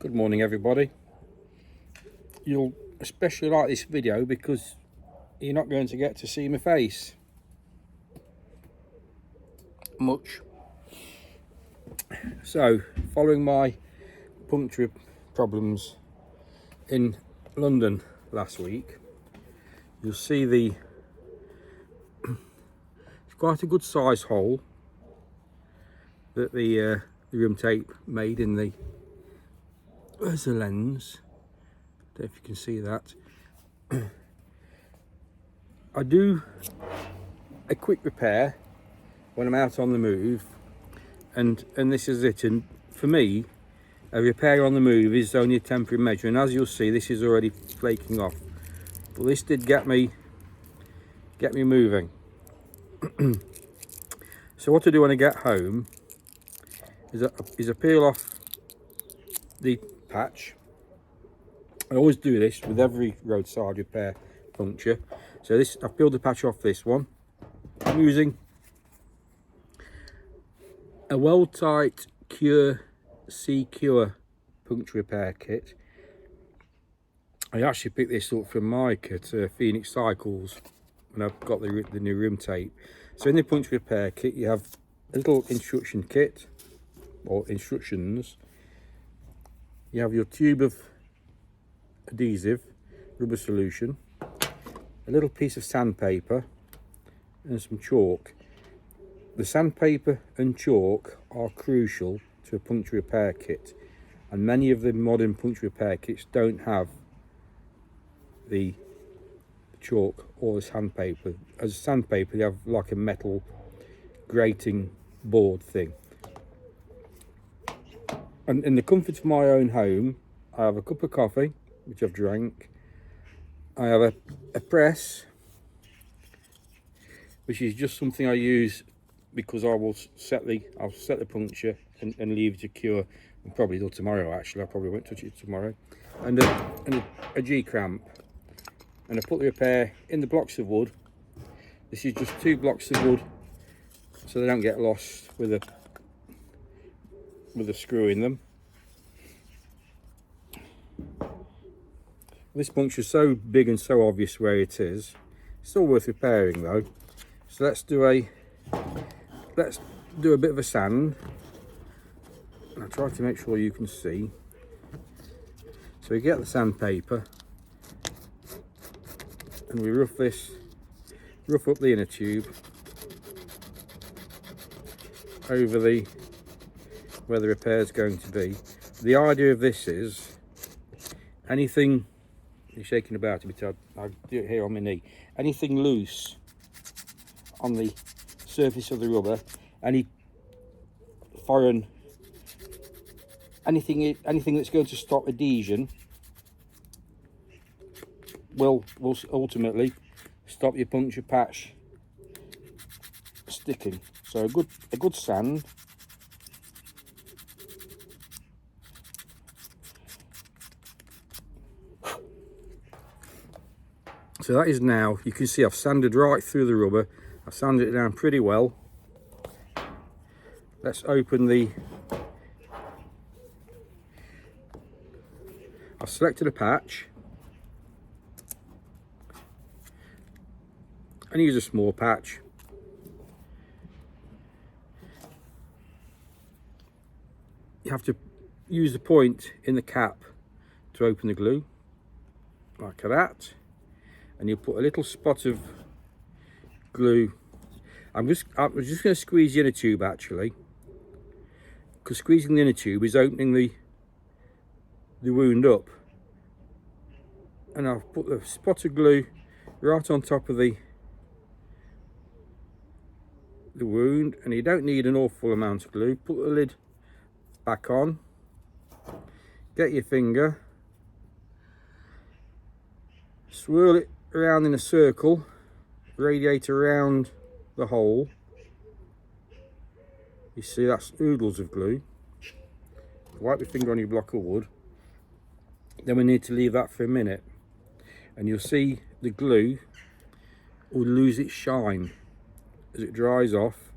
Good morning everybody. You'll especially like this video because you're not going to get to see my face much. So, following my puncture problems in London last week, you'll see it's quite a good size hole that the room tape made in the, where's the lens? Don't know if you can see that. I do a quick repair when I'm out on the move, and this is it. And for me, a repair on the move is only a temporary measure, and as you'll see, this is already flaking off, but this did get me moving. So what I do when I get home is I peel off the patch. I always do this with every roadside repair puncture. So this, I've peeled the patch off this one. I'm using a well-tight Cure C-Cure puncture repair kit. I actually picked this up from Mike at Phoenix Cycles when I've got the new room tape. So in the puncture repair kit you have a little instruction kit, or instructions. You have your tube of adhesive, rubber solution, a little piece of sandpaper and some chalk. The sandpaper and chalk are crucial to a puncture repair kit, and many of the modern puncture repair kits don't have the chalk or the sandpaper. As sandpaper, you have like a metal grating board thing. And in the comfort of my own home, I have a cup of coffee, which I've drank. I have a press, which is just something I use because I'll set the puncture and leave it to cure, and probably do tomorrow. Actually, I probably won't touch it tomorrow. And a G cramp, and I put the repair in the blocks of wood. This is just 2 blocks of wood, so they don't get lost with a screw in them. This puncture is so big and so obvious where it is. Still worth repairing though. So let's do a bit of a sand. And I'll try to make sure you can see. So we get the sandpaper and we rough up the inner tube over where the repair is going to be. The idea of this is anything, you're shaking about a bit, I'll do it here on my knee, anything loose on the surface of the rubber, any foreign, anything that's going to stop adhesion will ultimately stop your puncture patch sticking. So a good sand. So that is now, you can see I've sanded right through the rubber. I've sanded it down pretty well. Let's open I've selected a patch. And use a small patch. You have to use the point in the cap to open the glue, like that. And you put a little spot of glue. I'm just going to squeeze the inner tube actually, because squeezing the inner tube is opening the wound up. And I've put the spot of glue right on top of the wound, and you don't need an awful amount of glue. Put the lid back on, get your finger, swirl it around in a circle, radiate around the hole. You see that's oodles of glue. Wipe your finger on your block of wood. Then we need to leave that for a minute, and you'll see the glue will lose its shine as it dries off.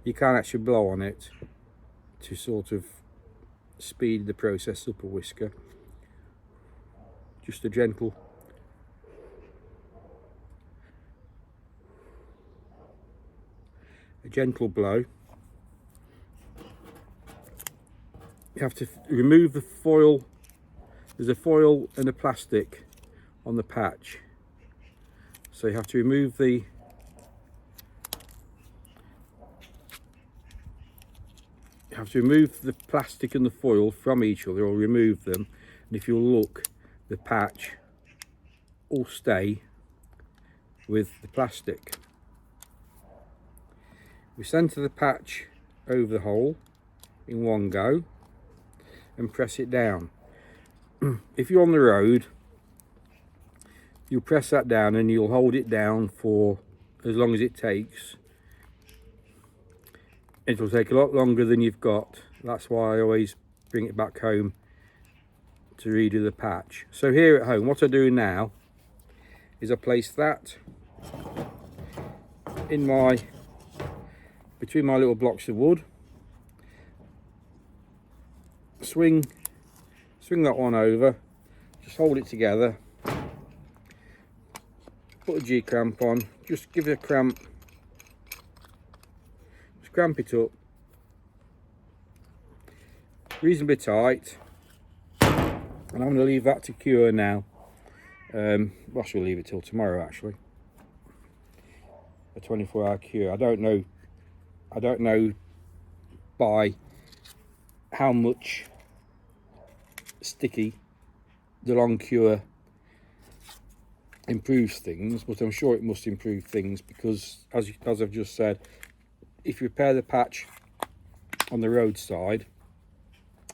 You can't actually blow on it to sort of speed the process up a whisker. Just a gentle blow. You have to remove the foil. There's a foil and a plastic on the patch, so you have to remove the plastic and the foil from each other, or remove them, and if you look, the patch will stay with the plastic. We centre the patch over the hole in one go and press it down. If you're on the road, you'll press that down and you'll hold it down for as long as it takes. It will take a lot longer than you've got. That's why I always bring it back home to redo the patch. So here at home, what I do now is I place that in between my little blocks of wood, swing that one over, just hold it together, put a G-clamp on, just give it a cramp, just cramp it up reasonably tight, and I'm going to leave that to cure now. Well, I shall leave it till tomorrow actually, a 24-hour cure. I don't know by how much sticky the long cure improves things, but I'm sure it must improve things, because as I've just said, if you repair the patch on the roadside,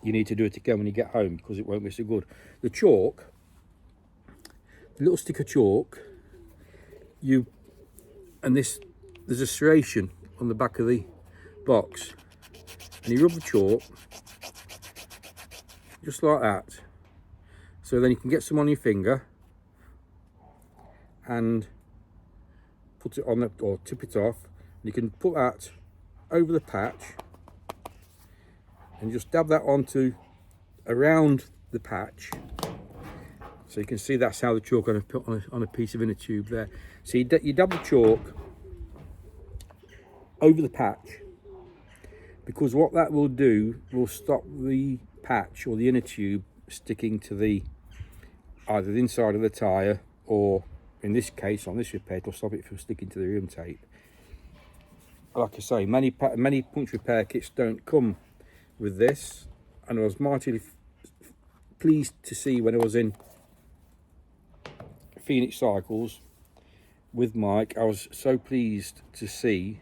you need to do it again when you get home, because it won't be so good. The chalk, the little stick of chalk, there's a serration on the back of the box, and you rub the chalk just like that, so then you can get some on your finger and put it on or tip it off, and you can put that over the patch and just dab that around the patch, so you can see that's how the chalk I'm going to put on a piece of inner tube there. So you dab the chalk over the patch, because what that will do will stop the patch or the inner tube sticking to either the inside of the tyre, or in this case on this repair, it'll stop it from sticking to the rim tape. Like I say, many puncture repair kits don't come with this, and I was mightily pleased to see when I was in Phoenix Cycles with Mike. I was so pleased to see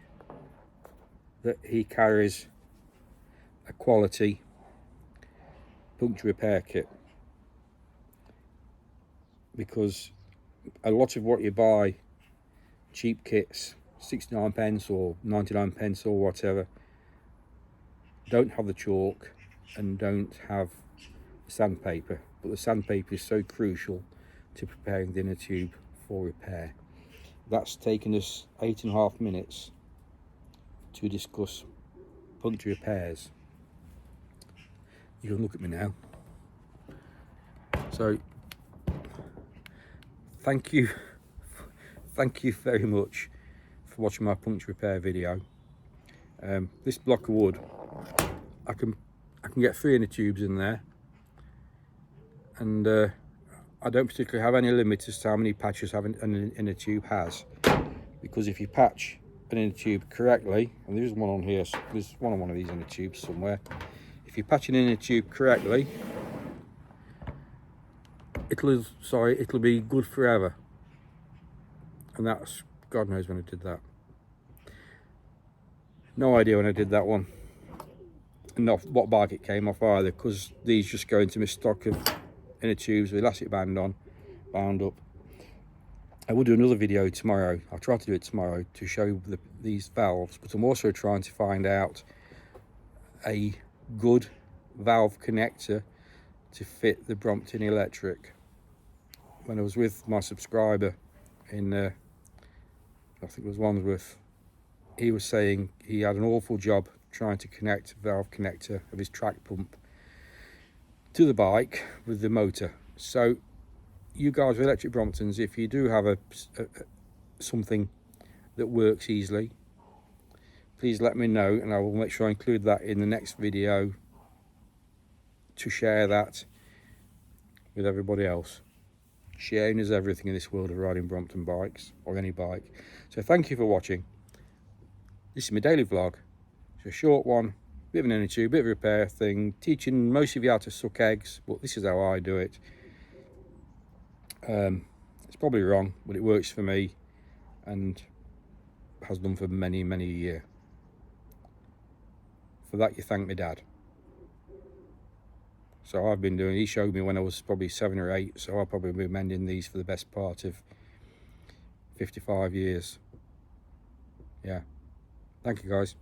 that he carries a quality puncture repair kit, because a lot of what you buy, cheap kits, 69p or 99p or whatever, don't have the chalk and don't have sandpaper, but the sandpaper is so crucial to preparing the inner tube for repair. That's taken us 8.5 minutes to discuss puncture repairs. You can look at me now. So thank you very much for watching my puncture repair video. This block of wood, I can get 3 inner tubes in there, and I don't particularly have any limit as to how many patches an inner tube has, because if you patch an inner tube correctly, and there's one on here, there's one on one of these inner tubes somewhere. If you patch an inner tube correctly, it'll be good forever. And that's, God knows when I did that. No idea when I did that one. And not what bike it came off either, because these just go into my stock of inner tubes with elastic band on, bound up. I will do another video tomorrow. I'll try to do it tomorrow to show these valves, but I'm also trying to find out a good valve connector to fit the Brompton electric. When I was with my subscriber in I think it was Wandsworth, he was saying he had an awful job trying to connect the valve connector of his track pump, to the bike with the motor. So you guys with electric Bromptons, if you do have something that works easily, please let me know, and I will make sure I include that in the next video to share that with everybody else. Sharing is everything in this world of riding Brompton bikes, or any bike. So thank you for watching. This is my daily vlog. It's a short one, bit of an inner tube, bit of a repair thing, teaching most of you how to suck eggs, but this is how I do it. It's probably wrong, but it works for me and has done for many a year. For that you thank my dad. So I've been doing, he showed me when I was probably 7 or 8, so I've probably been mending these for the best part of 55 years. Yeah, thank you guys.